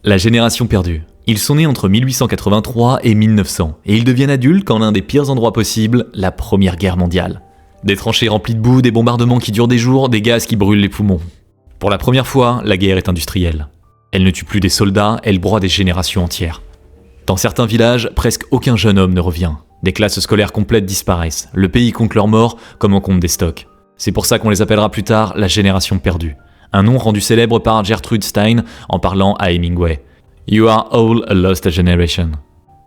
La génération perdue. Ils sont nés entre 1883 et 1900, et ils deviennent adultes quand l'un des pires endroits possibles, la Première Guerre mondiale. Des tranchées remplies de boue, des bombardements qui durent des jours, des gaz qui brûlent les poumons. Pour la première fois, la guerre est industrielle. Elle ne tue plus des soldats, elle broie des générations entières. Dans certains villages, presque aucun jeune homme ne revient. Des classes scolaires complètes disparaissent. Le pays compte leurs morts comme on compte des stocks. C'est pour ça qu'on les appellera plus tard la génération perdue. Un nom rendu célèbre par Gertrude Stein en parlant à Hemingway. You are all a lost generation.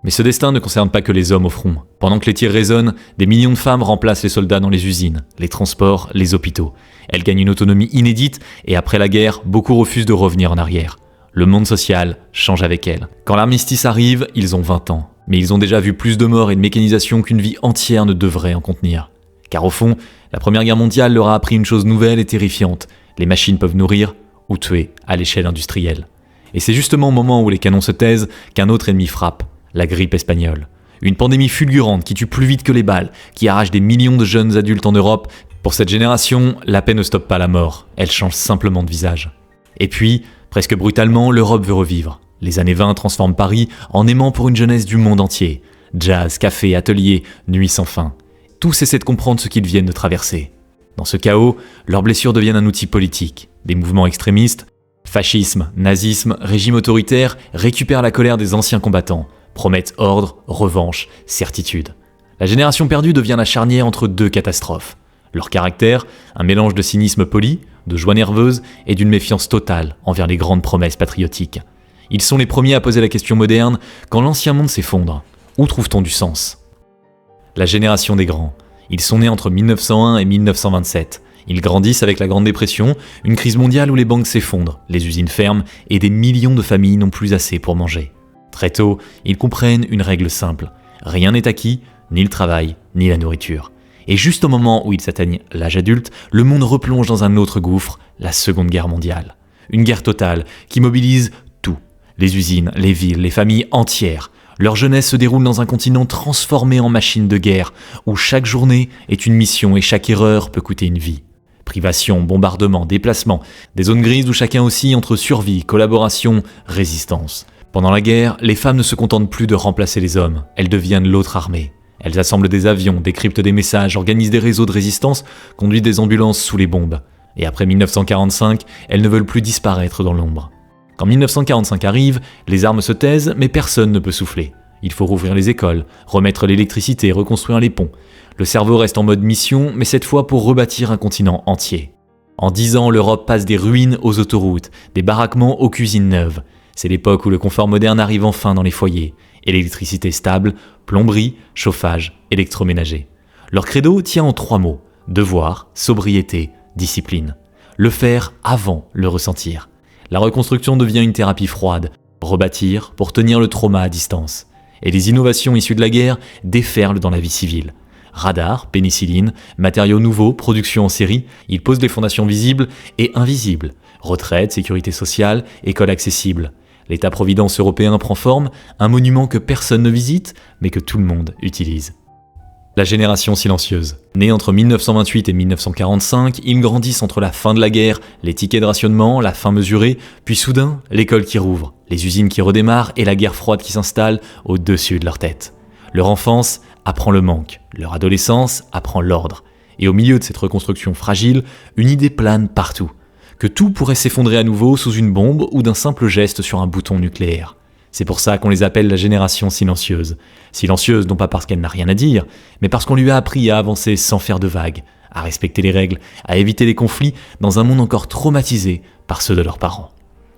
Mais ce destin ne concerne pas que les hommes au front. Pendant que les tirs résonnent, des millions de femmes remplacent les soldats dans les usines, les transports, les hôpitaux. Elles gagnent une autonomie inédite et après la guerre, beaucoup refusent de revenir en arrière. Le monde social change avec elles. Quand l'armistice arrive, ils ont 20 ans. Mais ils ont déjà vu plus de morts et de mécanisation qu'une vie entière ne devrait en contenir. Car au fond, la Première Guerre mondiale leur a appris une chose nouvelle et terrifiante. Les machines peuvent nourrir ou tuer à l'échelle industrielle. Et c'est justement au moment où les canons se taisent qu'un autre ennemi frappe, la grippe espagnole. Une pandémie fulgurante qui tue plus vite que les balles, qui arrache des millions de jeunes adultes en Europe. Pour cette génération, la paix ne stoppe pas la mort, elle change simplement de visage. Et puis, presque brutalement, l'Europe veut revivre. Les années 20 transforment Paris en aimant pour une jeunesse du monde entier. Jazz, café, ateliers, nuits sans fin. Tous essaient de comprendre ce qu'ils viennent de traverser. Dans ce chaos, leurs blessures deviennent un outil politique. Des mouvements extrémistes, fascisme, nazisme, régime autoritaire récupèrent la colère des anciens combattants, promettent ordre, revanche, certitude. La génération perdue devient la charnière entre deux catastrophes. Leur caractère, un mélange de cynisme poli, de joie nerveuse et d'une méfiance totale envers les grandes promesses patriotiques. Ils sont les premiers à poser la question moderne quand l'ancien monde s'effondre. Où trouve-t-on du sens ? La génération des grands. Ils sont nés entre 1901 et 1927. Ils grandissent avec la Grande Dépression, une crise mondiale où les banques s'effondrent, les usines ferment et des millions de familles n'ont plus assez pour manger. Très tôt, ils comprennent une règle simple. Rien n'est acquis, ni le travail, ni la nourriture. Et juste au moment où ils atteignent l'âge adulte, le monde replonge dans un autre gouffre, la Seconde Guerre mondiale. Une guerre totale qui mobilise tout. Les usines, les villes, les familles entières. Leur jeunesse se déroule dans un continent transformé en machine de guerre, où chaque journée est une mission et chaque erreur peut coûter une vie. Privation, bombardement, déplacement, des zones grises où chacun oscille entre survie, collaboration, résistance. Pendant la guerre, les femmes ne se contentent plus de remplacer les hommes, elles deviennent l'autre armée. Elles assemblent des avions, décryptent des messages, organisent des réseaux de résistance, conduisent des ambulances sous les bombes. Et après 1945, elles ne veulent plus disparaître dans l'ombre. Quand 1945 arrive, les armes se taisent, mais personne ne peut souffler. Il faut rouvrir les écoles, remettre l'électricité, reconstruire les ponts. Le cerveau reste en mode mission, mais cette fois pour rebâtir un continent entier. En 10 ans, l'Europe passe des ruines aux autoroutes, des baraquements aux cuisines neuves. C'est l'époque où le confort moderne arrive enfin dans les foyers. Électricité stable, plomberie, chauffage, électroménager. Leur credo tient en 3 mots. Devoir, sobriété, discipline. Le faire avant le ressentir. La reconstruction devient une thérapie froide. Rebâtir pour tenir le trauma à distance. Et les innovations issues de la guerre déferlent dans la vie civile. Radar, pénicilline, matériaux nouveaux, production en série, ils posent les fondations visibles et invisibles. Retraite, sécurité sociale, école accessible. L'État-providence européen prend forme, un monument que personne ne visite, mais que tout le monde utilise. La génération silencieuse. Née entre 1928 et 1945, ils grandissent entre la fin de la guerre, les tickets de rationnement, la faim mesurée, puis soudain, l'école qui rouvre, les usines qui redémarrent et la guerre froide qui s'installe au-dessus de leur tête. Leur enfance apprend le manque, leur adolescence apprend l'ordre. Et au milieu de cette reconstruction fragile, une idée plane partout. Que tout pourrait s'effondrer à nouveau sous une bombe ou d'un simple geste sur un bouton nucléaire. C'est pour ça qu'on les appelle la génération silencieuse. Silencieuse non pas parce qu'elle n'a rien à dire, mais parce qu'on lui a appris à avancer sans faire de vagues, à respecter les règles, à éviter les conflits dans un monde encore traumatisé par ceux de leurs parents.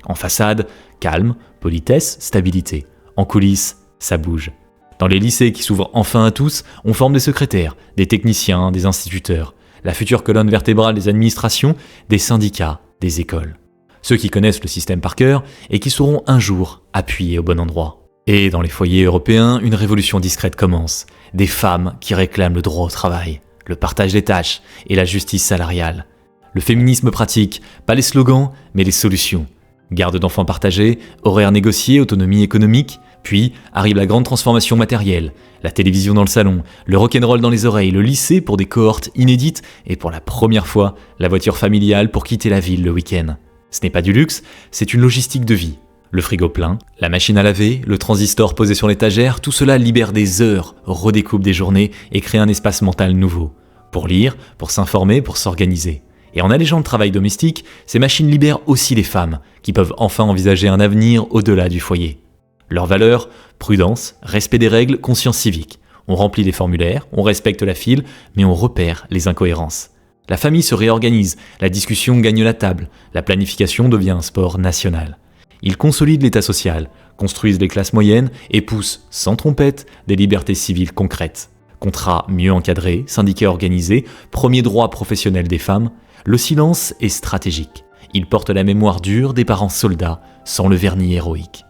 En façade, calme, politesse, stabilité. En coulisses, ça bouge. Dans les lycées qui s'ouvrent enfin à tous, on forme des secrétaires, des techniciens, des instituteurs, la future colonne vertébrale des administrations, des syndicats, des écoles. Ceux qui connaissent le système par cœur et qui sauront un jour appuyer au bon endroit. Et dans les foyers européens, une révolution discrète commence. Des femmes qui réclament le droit au travail, le partage des tâches et la justice salariale. Le féminisme pratique, pas les slogans, mais les solutions. Garde d'enfants partagés, horaires négociés, autonomie économique. Puis arrive la grande transformation matérielle, la télévision dans le salon, le rock'n'roll dans les oreilles, le lycée pour des cohortes inédites et pour la première fois, la voiture familiale pour quitter la ville le week-end. Ce n'est pas du luxe, c'est une logistique de vie. Le frigo plein, la machine à laver, le transistor posé sur l'étagère, tout cela libère des heures, redécoupe des journées et crée un espace mental nouveau. Pour lire, pour s'informer, pour s'organiser. Et en allégeant le travail domestique, ces machines libèrent aussi les femmes, qui peuvent enfin envisager un avenir au-delà du foyer. Leurs valeurs, prudence, respect des règles, conscience civique. On remplit les formulaires, on respecte la file, mais on repère les incohérences. La famille se réorganise, la discussion gagne la table, la planification devient un sport national. Ils consolident l'état social, construisent les classes moyennes et poussent, sans trompette, des libertés civiles concrètes. Contrats mieux encadrés, syndicats organisés, premier droit professionnel des femmes, le silence est stratégique. Il porte la mémoire dure des parents soldats, sans le vernis héroïque.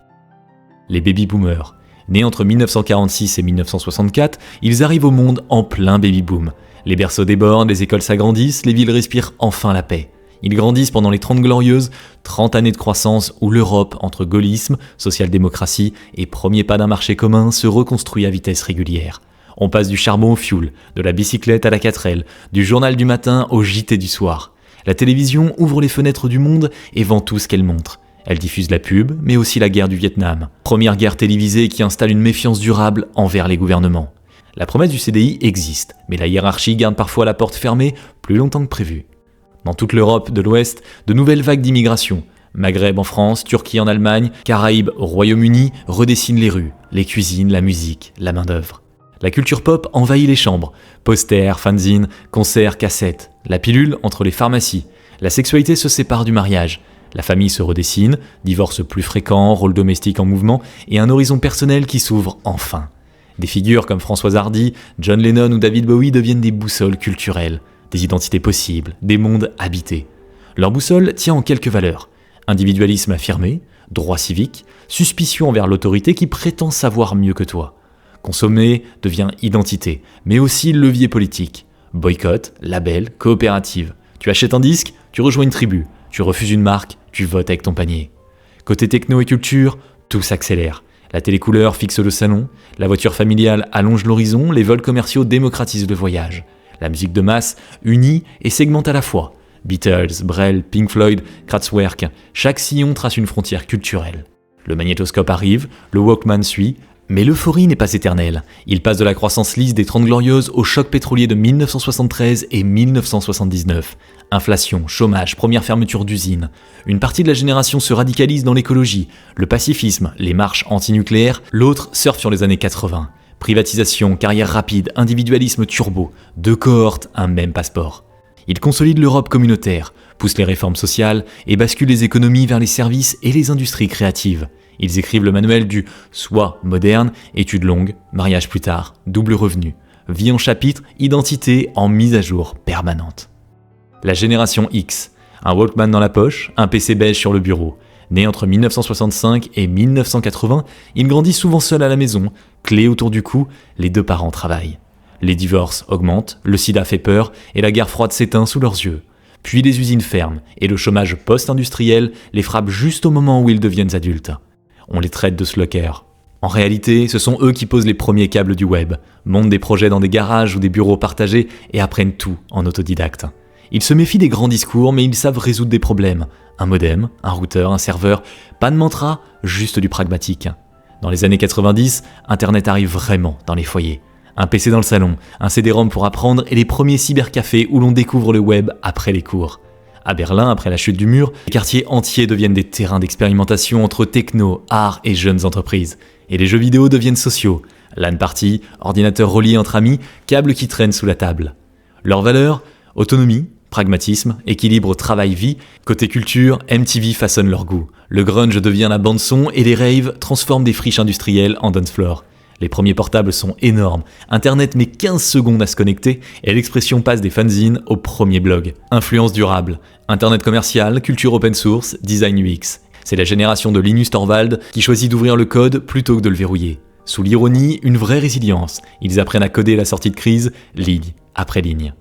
Les baby-boomers. Nés entre 1946 et 1964, ils arrivent au monde en plein baby-boom. Les berceaux débordent, les écoles s'agrandissent, les villes respirent enfin la paix. Ils grandissent pendant les 30 glorieuses, 30 années de croissance où l'Europe, entre gaullisme, social-démocratie et premier pas d'un marché commun, se reconstruit à vitesse régulière. On passe du charbon au fioul, de la bicyclette à la 4L, du journal du matin au JT du soir. La télévision ouvre les fenêtres du monde et vend tout ce qu'elle montre. Elle diffuse la pub, mais aussi la guerre du Vietnam. Première guerre télévisée qui installe une méfiance durable envers les gouvernements. La promesse du CDI existe, mais la hiérarchie garde parfois la porte fermée plus longtemps que prévu. Dans toute l'Europe de l'Ouest, de nouvelles vagues d'immigration. Maghreb en France, Turquie en Allemagne, Caraïbes au Royaume-Uni redessinent les rues, les cuisines, la musique, la main-d'œuvre. La culture pop envahit les chambres. Posters, fanzines, concerts, cassettes. La pilule entre les pharmacies. La sexualité se sépare du mariage. La famille se redessine, divorce plus fréquent, rôle domestique en mouvement et un horizon personnel qui s'ouvre enfin. Des figures comme Françoise Hardy, John Lennon ou David Bowie deviennent des boussoles culturelles, des identités possibles, des mondes habités. Leur boussole tient en quelques valeurs. Individualisme affirmé, droit civique, suspicion envers l'autorité qui prétend savoir mieux que toi. Consommer devient identité, mais aussi levier politique. Boycott, label, coopérative. Tu achètes un disque, tu rejoins une tribu. Tu refuses une marque, tu votes avec ton panier. Côté techno et culture, tout s'accélère. La télécouleur fixe le salon, la voiture familiale allonge l'horizon, les vols commerciaux démocratisent le voyage. La musique de masse unit et segmente à la fois. Beatles, Brel, Pink Floyd, Kraftwerk, chaque sillon trace une frontière culturelle. Le magnétoscope arrive, le Walkman suit, mais l'euphorie n'est pas éternelle. Il passe de la croissance lisse des 30 glorieuses au choc pétrolier de 1973 et 1979. Inflation, chômage, première fermeture d'usines. Une partie de la génération se radicalise dans l'écologie, le pacifisme, les marches antinucléaires, l'autre surfe sur les années 80. Privatisation, carrière rapide, individualisme turbo, 2 cohortes, un même passeport. Il consolide l'Europe communautaire, pousse les réformes sociales et bascule les économies vers les services et les industries créatives. Ils écrivent le manuel du « soi moderne », études longues, mariage plus tard, double revenu, vie en chapitre, identité en mise à jour permanente. La génération X, un Walkman dans la poche, un PC beige sur le bureau. Né entre 1965 et 1980, il grandit souvent seul à la maison, clé autour du cou, les 2 parents travaillent. Les divorces augmentent, le sida fait peur et la guerre froide s'éteint sous leurs yeux. Puis les usines ferment et le chômage post-industriel les frappe juste au moment où ils deviennent adultes. On les traite de sluckers. En réalité, ce sont eux qui posent les premiers câbles du web, montent des projets dans des garages ou des bureaux partagés et apprennent tout en autodidacte. Ils se méfient des grands discours, mais ils savent résoudre des problèmes. Un modem, un routeur, un serveur, pas de mantra, juste du pragmatique. Dans les années 90, Internet arrive vraiment dans les foyers. Un PC dans le salon, un CD-ROM pour apprendre et les premiers cybercafés où l'on découvre le web après les cours. À Berlin, après la chute du mur, les quartiers entiers deviennent des terrains d'expérimentation entre techno, art et jeunes entreprises. Et les jeux vidéo deviennent sociaux. LAN party, ordinateur relié entre amis, câbles qui traînent sous la table. Leurs valeurs, autonomie, pragmatisme, équilibre travail-vie. Côté culture, MTV façonne leur goût. Le grunge devient la bande-son et les raves transforment des friches industrielles en dance floor. Les premiers portables sont énormes, Internet met 15 secondes à se connecter et l'expression passe des fanzines au premier blog. Influence durable, Internet commercial, culture open source, design UX. C'est la génération de Linus Torvald qui choisit d'ouvrir le code plutôt que de le verrouiller. Sous l'ironie, une vraie résilience. Ils apprennent à coder la sortie de crise, ligne après ligne.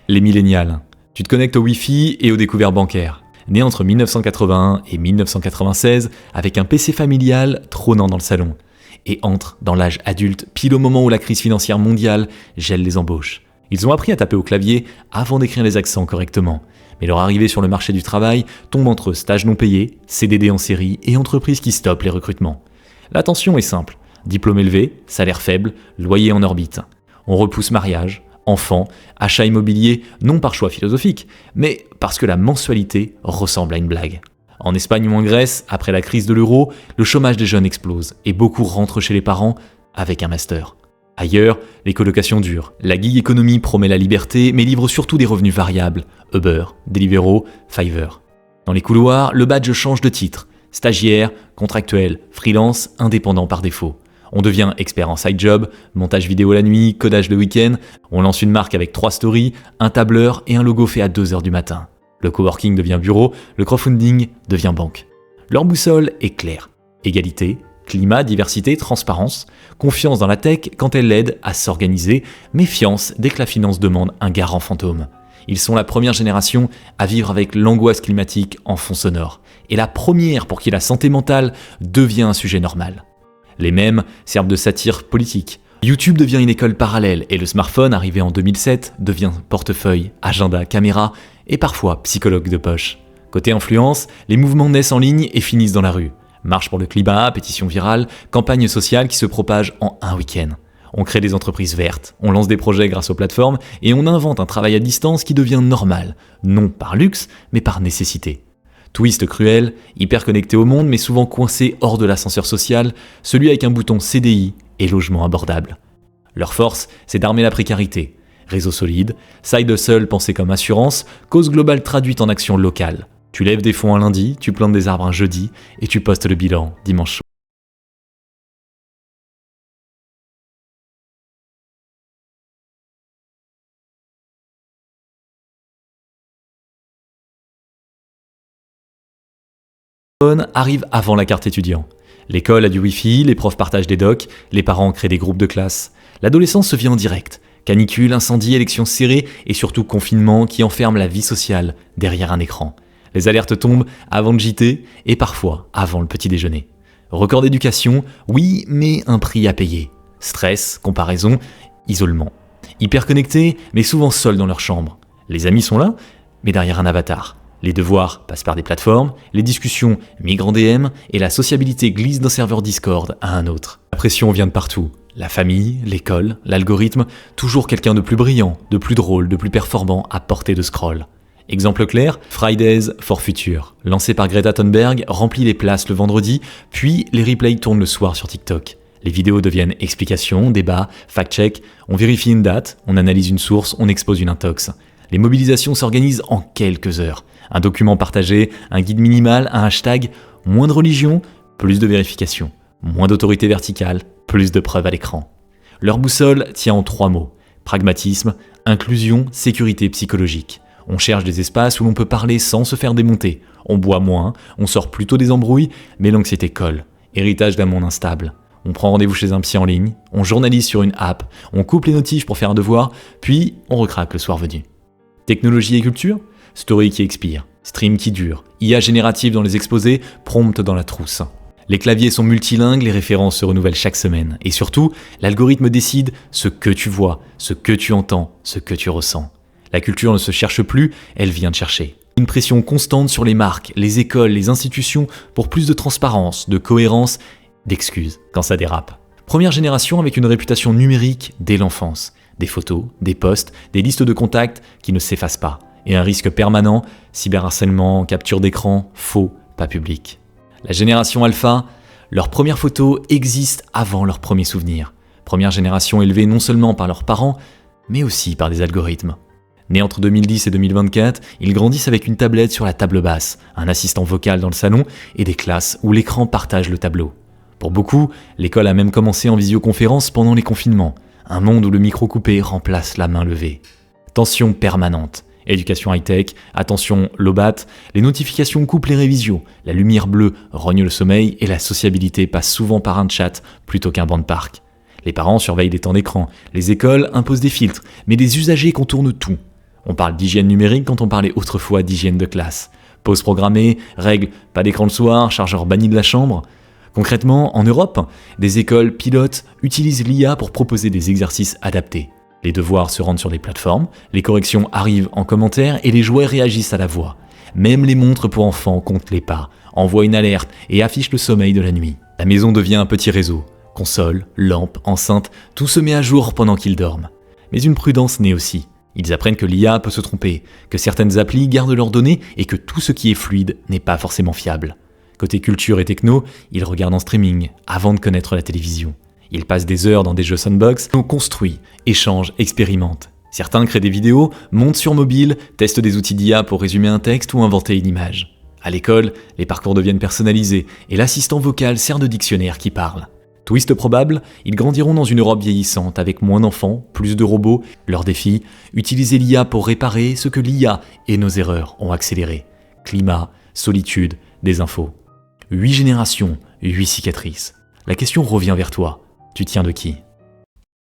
Les millénials. Tu te connectes au Wi-Fi et aux découvertes bancaires. Né entre 1981 et 1996 avec un PC familial trônant dans le salon. Et entrent dans l'âge adulte pile au moment où la crise financière mondiale gèle les embauches. Ils ont appris à taper au clavier avant d'écrire les accents correctement. Mais leur arrivée sur le marché du travail tombe entre stages non payés, CDD en série et entreprises qui stoppent les recrutements. La tension est simple. Diplôme élevé, salaire faible, loyer en orbite. On repousse mariage, enfants, achat immobilier, non par choix philosophique, mais parce que la mensualité ressemble à une blague. En Espagne ou en Grèce, après la crise de l'euro, le chômage des jeunes explose et beaucoup rentrent chez les parents avec un master. Ailleurs, les colocations durent. La gig economy promet la liberté mais livre surtout des revenus variables. Uber, Deliveroo, Fiverr. Dans les couloirs, le badge change de titre. Stagiaire, contractuel, freelance, indépendant par défaut. On devient expert en side job, montage vidéo la nuit, codage le week-end. On lance une marque avec 3 stories, un tableur et un logo fait à 2h du matin. Le coworking devient bureau, le crowdfunding devient banque. Leur boussole est claire. Égalité, climat, diversité, transparence, confiance dans la tech quand elle l'aide à s'organiser, méfiance dès que la finance demande un garant fantôme. Ils sont la première génération à vivre avec l'angoisse climatique en fond sonore, et la première pour qui la santé mentale devient un sujet normal. Les mèmes servent de satire politique. YouTube devient une école parallèle, et le smartphone, arrivé en 2007, devient portefeuille, agenda, caméra, et parfois psychologue de poche. Côté influence, les mouvements naissent en ligne et finissent dans la rue. Marche pour le climat, pétition virale, campagne sociale qui se propage en un week-end. On crée des entreprises vertes, on lance des projets grâce aux plateformes et on invente un travail à distance qui devient normal, non par luxe, mais par nécessité. Twist cruel, hyper connecté au monde mais souvent coincé hors de l'ascenseur social, celui avec un bouton CDI et logement abordable. Leur force, c'est d'armer la précarité. Réseau solide, side hustle pensé comme assurance, cause globale traduite en action locale. Tu lèves des fonds un lundi, tu plantes des arbres un jeudi et tu postes le bilan dimanche soir. Arrive avant la carte étudiant. L'école a du wifi, les profs partagent des docs, les parents créent des groupes de classe. L'adolescence se vit en direct. Canicule, incendie, élections serrées et surtout confinement qui enferme la vie sociale derrière un écran. Les alertes tombent avant le JT et parfois avant le petit déjeuner. Record d'éducation, oui, mais un prix à payer. Stress, comparaison, isolement. Hyper connectés, mais souvent seuls dans leur chambre. Les amis sont là, mais derrière un avatar. Les devoirs passent par des plateformes, les discussions migrent en DM et la sociabilité glisse d'un serveur Discord à un autre. La pression vient de partout. La famille, l'école, l'algorithme, toujours quelqu'un de plus brillant, de plus drôle, de plus performant à portée de scroll. Exemple clair, Fridays for Future, lancé par Greta Thunberg, remplit les places le vendredi, puis les replays tournent le soir sur TikTok. Les vidéos deviennent explications, débats, fact-check, on vérifie une date, on analyse une source, on expose une intox. Les mobilisations s'organisent en quelques heures. Un document partagé, un guide minimal, un hashtag, moins de religion, plus de vérification. Moins d'autorité verticale, plus de preuves à l'écran. Leur boussole tient en 3 mots. Pragmatisme, inclusion, sécurité psychologique. On cherche des espaces où l'on peut parler sans se faire démonter. On boit moins, on sort plutôt des embrouilles, mais l'anxiété colle. Héritage d'un monde instable. On prend rendez-vous chez un psy en ligne, on journalise sur une app, on coupe les notifs pour faire un devoir, puis on recraque le soir venu. Technologie et culture, story qui expire, stream qui dure, IA générative dans les exposés, prompt dans la trousse. Les claviers sont multilingues, les références se renouvellent chaque semaine. Et surtout, l'algorithme décide ce que tu vois, ce que tu entends, ce que tu ressens. La culture ne se cherche plus, elle vient te chercher. Une pression constante sur les marques, les écoles, les institutions pour plus de transparence, de cohérence, d'excuses quand ça dérape. Première génération avec une réputation numérique dès l'enfance. Des photos, des posts, des listes de contacts qui ne s'effacent pas. Et un risque permanent, cyberharcèlement, capture d'écran, faux, pas public. La génération alpha, leurs premières photos existent avant leurs premiers souvenirs. Première génération élevée non seulement par leurs parents, mais aussi par des algorithmes. Nés entre 2010 et 2024, ils grandissent avec une tablette sur la table basse, un assistant vocal dans le salon et des classes où l'écran partage le tableau. Pour beaucoup, l'école a même commencé en visioconférence pendant les confinements. Un monde où le micro coupé remplace la main levée. Tension permanente. Éducation high-tech, attention low-bat, les notifications coupent les révisions, la lumière bleue rogne le sommeil et la sociabilité passe souvent par un chat plutôt qu'un banc de parc. Les parents surveillent les temps d'écran, les écoles imposent des filtres, mais les usagers contournent tout. On parle d'hygiène numérique quand on parlait autrefois d'hygiène de classe. Pause programmée, règles, pas d'écran le soir, chargeur banni de la chambre. Concrètement, en Europe, des écoles pilotes utilisent l'IA pour proposer des exercices adaptés. Les devoirs se rendent sur des plateformes, les corrections arrivent en commentaire et les jouets réagissent à la voix. Même les montres pour enfants comptent les pas, envoient une alerte et affichent le sommeil de la nuit. La maison devient un petit réseau. Console, lampe, enceinte, tout se met à jour pendant qu'ils dorment. Mais une prudence naît aussi. Ils apprennent que l'IA peut se tromper, que certaines applis gardent leurs données et que tout ce qui est fluide n'est pas forcément fiable. Côté culture et techno, ils regardent en streaming avant de connaître la télévision. Ils passent des heures dans des jeux sandbox, construisent, échangent, expérimentent. Certains créent des vidéos, montent sur mobile, testent des outils d'IA pour résumer un texte ou inventer une image. À l'école, les parcours deviennent personnalisés et l'assistant vocal sert de dictionnaire qui parle. Twist probable, ils grandiront dans une Europe vieillissante avec moins d'enfants, plus de robots. Leur défi, utiliser l'IA pour réparer ce que l'IA et nos erreurs ont accéléré. Climat, solitude, désinfo. 8 générations, 8 cicatrices. La question revient vers toi. Tu tiens de qui ?